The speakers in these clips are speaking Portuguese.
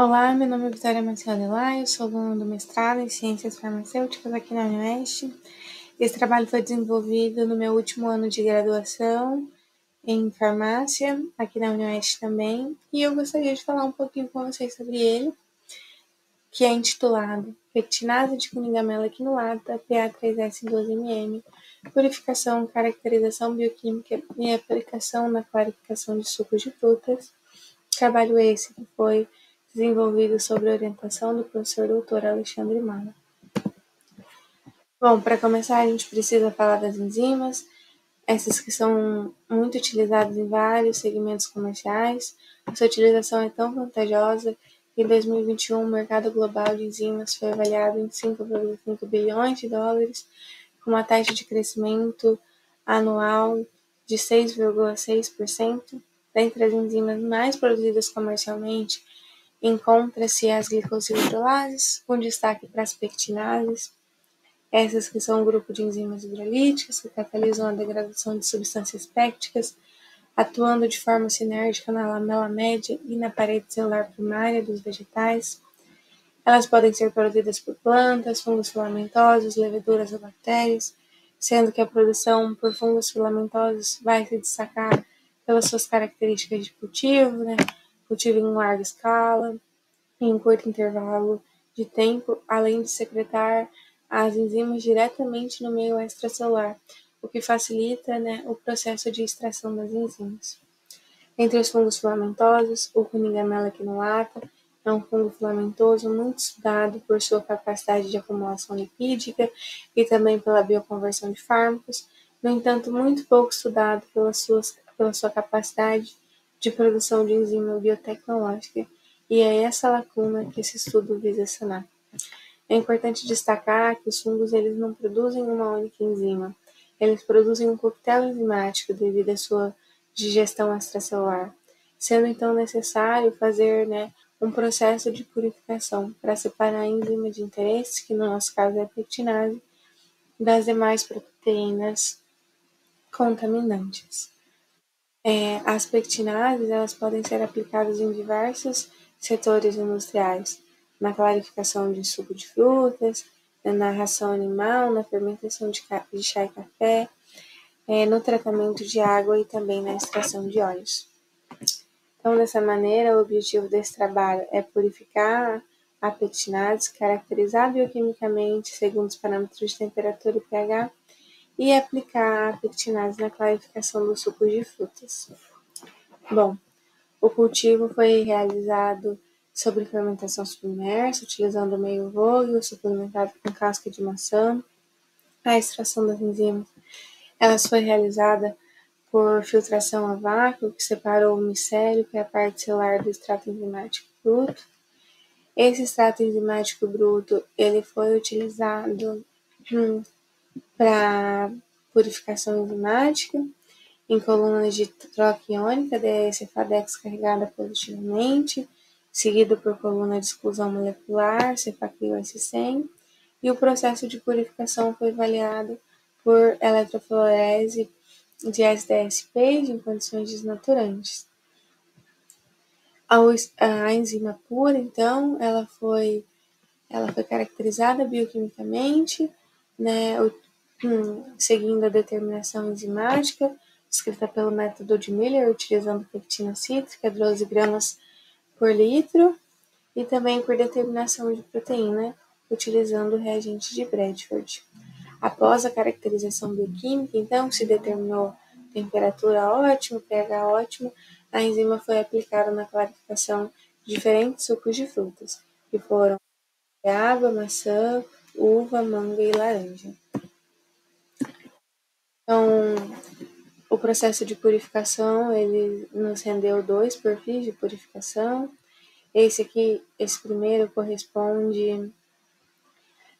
Olá, meu nome é Vitória Marcial eu sou aluna do mestrado em Ciências Farmacêuticas aqui na UniOeste. Esse trabalho foi desenvolvido no meu último ano de graduação em farmácia, aqui na UniOeste também, e eu gostaria de falar um pouquinho com vocês sobre ele, que é intitulado Pectinase de Cunigamela quinolata, PA3S12MM, purificação, caracterização bioquímica e aplicação na clarificação de sucos de frutas. Trabalho esse que foi desenvolvido sob a orientação do professor doutor Alexandre Mala. Bom, para começar, a gente precisa falar das enzimas, essas que são muito utilizadas em vários segmentos comerciais. A sua utilização é tão vantajosa que em 2021 o mercado global de enzimas foi avaliado em 5,5 bilhões de dólares, com uma taxa de crescimento anual de 6,6%. Dentre as enzimas mais produzidas comercialmente, encontra-se as glicosilhidrolases, com destaque para as pectinases, essas que são um grupo de enzimas hidrolíticas que catalisam a degradação de substâncias pépticas, atuando de forma sinérgica na lamela média e na parede celular primária dos vegetais. Elas podem ser produzidas por plantas, fungos filamentosos, leveduras ou bactérias, sendo que a produção por fungos filamentosos vai se destacar pelas suas características de cultivo, cultivo em larga escala, em um curto intervalo de tempo, além de secretar as enzimas diretamente no meio extracelular, o que facilita o processo de extração das enzimas. Entre os fungos filamentosos, o Cunigamela quinolata é um fungo filamentoso muito estudado por sua capacidade de acumulação lipídica e também pela bioconversão de fármacos, no entanto, muito pouco estudado pela sua capacidade de produção de enzima biotecnológica, e é essa lacuna que esse estudo visa sanar. É importante destacar que os fungos eles não produzem uma única enzima, eles produzem um coquetel enzimático devido à sua digestão extracelular, sendo então necessário fazer um processo de purificação para separar a enzima de interesse, que no nosso caso é a pectinase, das demais proteínas contaminantes. As pectinases elas podem ser aplicadas em diversos setores industriais, na clarificação de suco de frutas, na ração animal, na fermentação de chá e café, no tratamento de água e também na extração de óleos. Então, dessa maneira, o objetivo desse trabalho é purificar a pectinase, caracterizar bioquimicamente segundo os parâmetros de temperatura e pH e aplicar a pectinase na clarificação dos sucos de frutas. Bom, o cultivo foi realizado sobre fermentação submersa, utilizando meio vogue, suplementado com casca de maçã. A extração das enzimas foi realizada por filtração a vácuo, que separou o micélio, que é a parte celular do extrato enzimático bruto. Esse extrato enzimático bruto ele foi utilizado para purificação enzimática, em colunas de troca iônica, DE-Cefadex carregada positivamente, seguido por coluna de exclusão molecular, Cefaclio-S100, e o processo de purificação foi avaliado por eletroforese de SDSP em condições desnaturantes. A enzima pura, então, ela foi caracterizada bioquimicamente, seguindo a determinação enzimática, descrita pelo método de Miller, utilizando pectina cítrica, 12 gramas por litro, e também por determinação de proteína, utilizando o reagente de Bradford. Após a caracterização bioquímica, então, se determinou temperatura ótima, pH ótimo, a enzima foi aplicada na clarificação de diferentes sucos de frutas, que foram água, maçã, uva, manga e laranja. Então, o processo de purificação, ele nos rendeu 2 perfis de purificação. Esse primeiro corresponde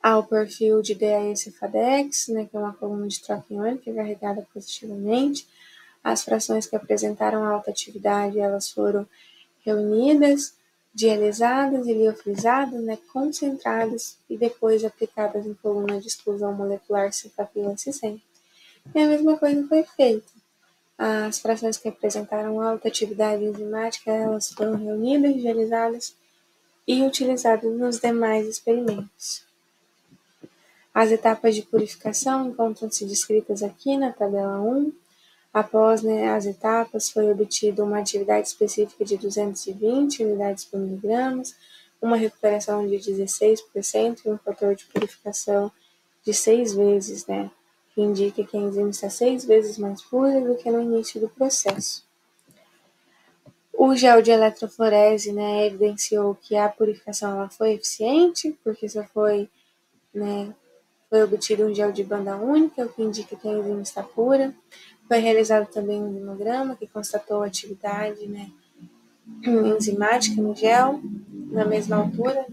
ao perfil de DAE-Cefadex, que é uma coluna de troca iônica carregada positivamente. As frações que apresentaram alta atividade, elas foram reunidas, dialisadas e liofilizadas, concentradas e depois aplicadas em coluna de exclusão molecular Cefaclio-S100. E a mesma coisa foi feita. As frações que apresentaram alta atividade enzimática, elas foram reunidas, dialisadas e utilizado nos demais experimentos. As etapas de purificação encontram-se descritas aqui na tabela 1. Após as etapas, foi obtida uma atividade específica de 220 unidades por miligramas, uma recuperação de 16% e um fator de purificação de 6 vezes, que indica que a enzima está 6 vezes mais pura do que no início do processo. O gel de eletroforese, evidenciou que a purificação ela foi eficiente, porque só foi obtido um gel de banda única, o que indica que a enzima está pura. Foi realizado também um hemograma que constatou a atividade enzimática no gel, na mesma altura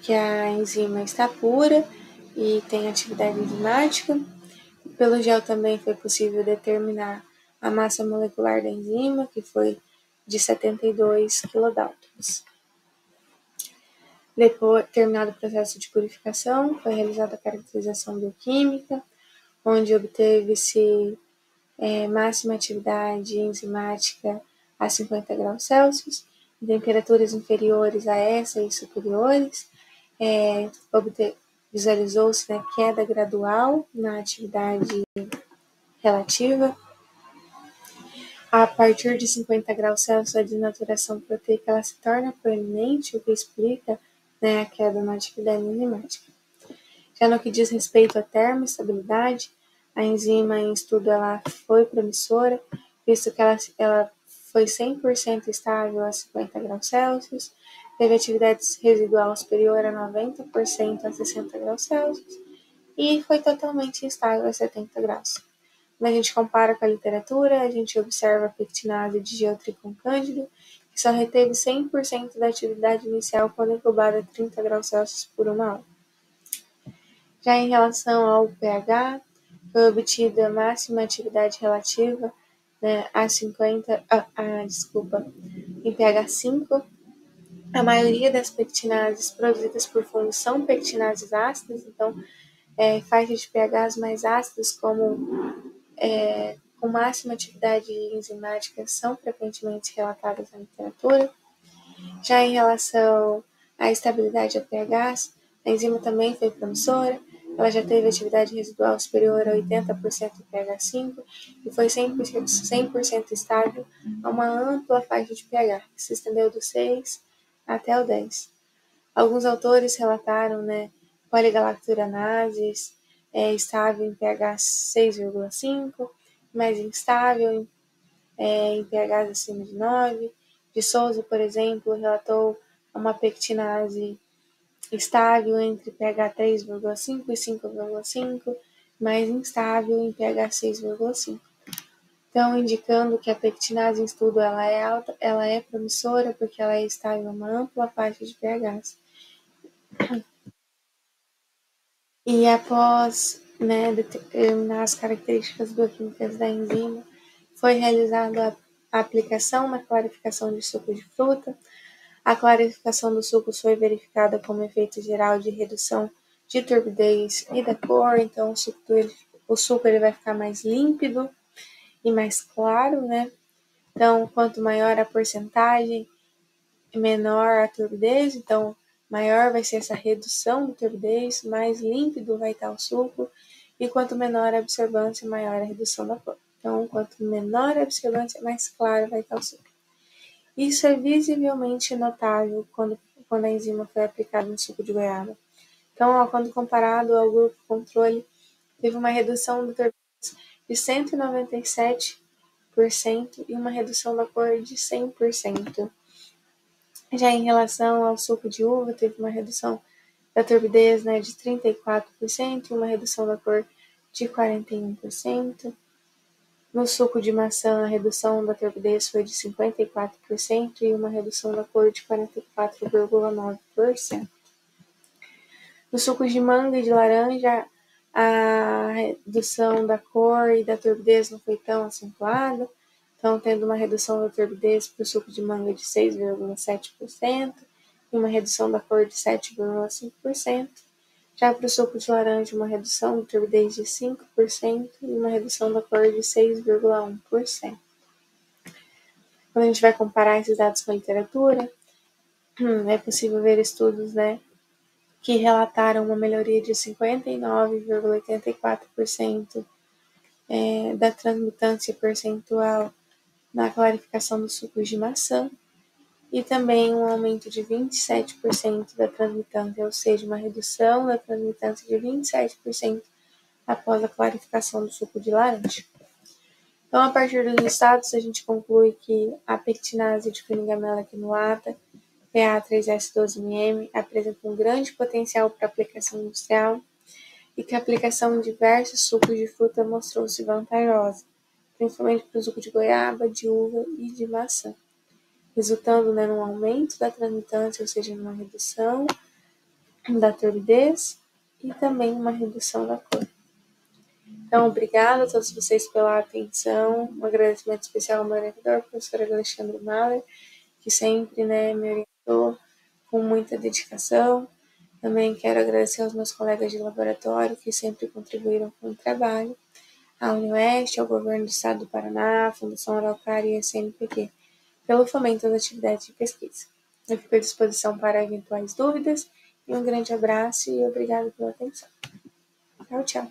que a enzima está pura e tem atividade enzimática. Pelo gel também foi possível determinar a massa molecular da enzima, que foi de 72 kilodaltons. Depois, terminado o processo de purificação, foi realizada a caracterização bioquímica, onde obteve-se máxima atividade enzimática a 50 graus Celsius, em temperaturas inferiores a essa e superiores, visualizou-se queda gradual na atividade relativa. A partir de 50 graus Celsius, a desnaturação proteica ela se torna proeminente, o que explica a queda na atividade enzimática. Já no que diz respeito à termoestabilidade, a enzima em estudo ela foi promissora, visto que ela foi 100% estável a 50 graus Celsius, teve atividade residual superior a 90% a 60 graus Celsius e foi totalmente instável a 70 graus. Quando a gente compara com a literatura, a gente observa a pectinase de Geotrichum cândido, que só reteve 100% da atividade inicial quando incubada a 30 graus Celsius por 1 hora. Já em relação ao pH, foi obtida a máxima atividade relativa em pH 5. A maioria das pectinases produzidas por fungos são pectinases ácidas, então faixas de pHs mais ácidos com máxima atividade enzimática são frequentemente relatadas na literatura. Já em relação à estabilidade a pHs, a enzima também foi promissora, ela já teve atividade residual superior a 80% em pH 5 e foi 100% estável a uma ampla faixa de pH, que se estendeu do 6 até o 10. Alguns autores relataram poligalacturanases estável em pH 6,5, mais instável em pHs acima de 9. De Souza, por exemplo, relatou uma pectinase estável entre pH 3,5 e 5,5, mais instável em pH 6,5. Então, indicando que a pectinase em estudo ela é alta, ela é promissora porque ela é estável em uma ampla faixa de pHs. E após determinar as características bioquímicas da enzima, foi realizada a aplicação na clarificação de suco de fruta. A clarificação dos sucos foi verificada como efeito geral de redução de turbidez e da cor, então o suco ele vai ficar mais límpido e mais claro, Então, quanto maior a porcentagem, menor a turbidez, então maior vai ser essa redução de turbidez, mais límpido vai estar o suco, e quanto menor a absorvância, maior a redução da cor. Então, quanto menor a absorvância, mais claro vai estar o suco. Isso é visivelmente notável quando a enzima foi aplicada no suco de goiaba. Então, quando comparado ao grupo controle, teve uma redução do turbidez de 197% e uma redução da cor de 100%. Já em relação ao suco de uva, teve uma redução da turbidez de 34% e uma redução da cor de 41%. No suco de maçã, a redução da turbidez foi de 54% e uma redução da cor de 44,9%. No suco de manga e de laranja, a redução da cor e da turbidez não foi tão acentuada, então tendo uma redução da turbidez para o suco de manga de 6,7% e uma redução da cor de 7,5%. Já para o suco de laranja, uma redução da turbidez de 5% e uma redução da cor de 6,1%. Quando a gente vai comparar esses dados com a literatura, é possível ver estudos, né, que relataram uma melhoria de 59,84% da transmitância percentual na clarificação dos sucos de maçã e também um aumento de 27% da transmitância, ou seja, uma redução da transmitância de 27% após a clarificação do suco de laranja. Então, a partir dos estados, a gente conclui que a pectinase de Quinigamela quinulata, PA3S12MM, apresenta um grande potencial para aplicação industrial e que a aplicação em diversos sucos de fruta mostrou-se vantajosa, principalmente para o suco de goiaba, de uva e de maçã, resultando, né, num aumento da transmitância, ou seja, numa redução da turbidez e também uma redução da cor. Então, obrigada a todos vocês pela atenção. Um agradecimento especial ao meu orientador, professor Alexandre Mahler, que sempre, né, me orientou com muita dedicação. Também quero agradecer aos meus colegas de laboratório, que sempre contribuíram com o trabalho, à Unioeste, ao Governo do Estado do Paraná, à Fundação Araucária e à CNPq, pelo fomento das atividades de pesquisa. Eu fico à disposição para eventuais dúvidas e um grande abraço e obrigado pela atenção. Tchau, tchau.